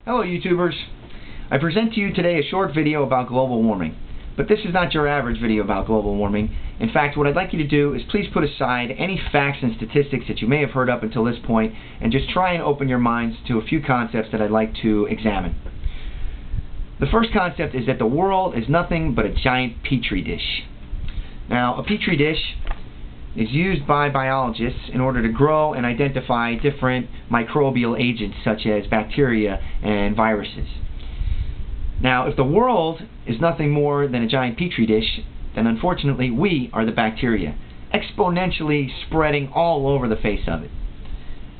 Hello YouTubers. I present to you today a short video about global warming. But this is not your average video about global warming. In fact, what I'd like you to do is please put aside any facts and statistics that you may have heard up until this point and just try and open your minds to a few concepts that I'd like to examine. The first concept is that the world is nothing but a giant petri dish. Now, a petri dish is used by biologists in order to grow and identify different microbial agents such as bacteria and viruses. Now, if the world is nothing more than a giant petri dish, then unfortunately we are the bacteria, exponentially spreading all over the face of it.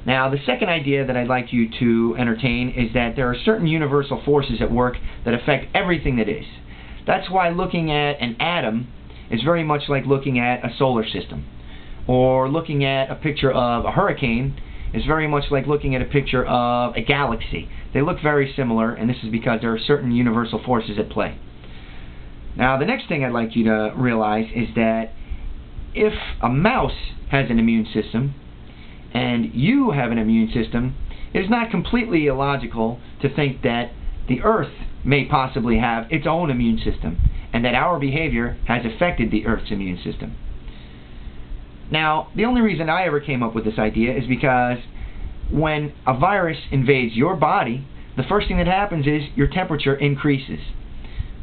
Now, the second idea that I'd like you to entertain is that there are certain universal forces at work that affect everything that is. That's why looking at an atom is very much like looking at a solar system. Or looking at a picture of a hurricane is very much like looking at a picture of a galaxy. They look very similar, and this is because there are certain universal forces at play. Now, the next thing I'd like you to realize is that if a mouse has an immune system and you have an immune system, it is not completely illogical to think that the Earth may possibly have its own immune system and that our behavior has affected the Earth's immune system. Now, the only reason I ever came up with this idea is because when a virus invades your body, the first thing that happens is your temperature increases.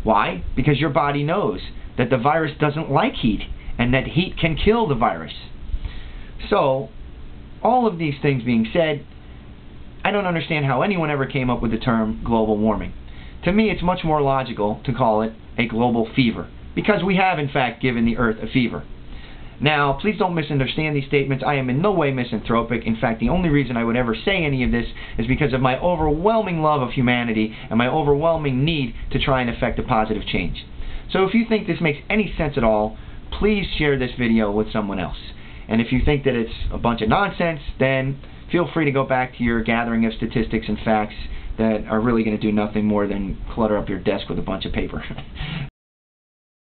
Why? Because your body knows that the virus doesn't like heat and that heat can kill the virus. So, all of these things being said, I don't understand how anyone ever came up with the term global warming. To me, it's much more logical to call it a global fever, because we have in fact given the Earth a fever. Now, please don't misunderstand these statements. I am in no way misanthropic. In fact, the only reason I would ever say any of this is because of my overwhelming love of humanity and my overwhelming need to try and effect a positive change. So if you think this makes any sense at all, please share this video with someone else. And if you think that it's a bunch of nonsense, then feel free to go back to your gathering of statistics and facts that are really going to do nothing more than clutter up your desk with a bunch of paper.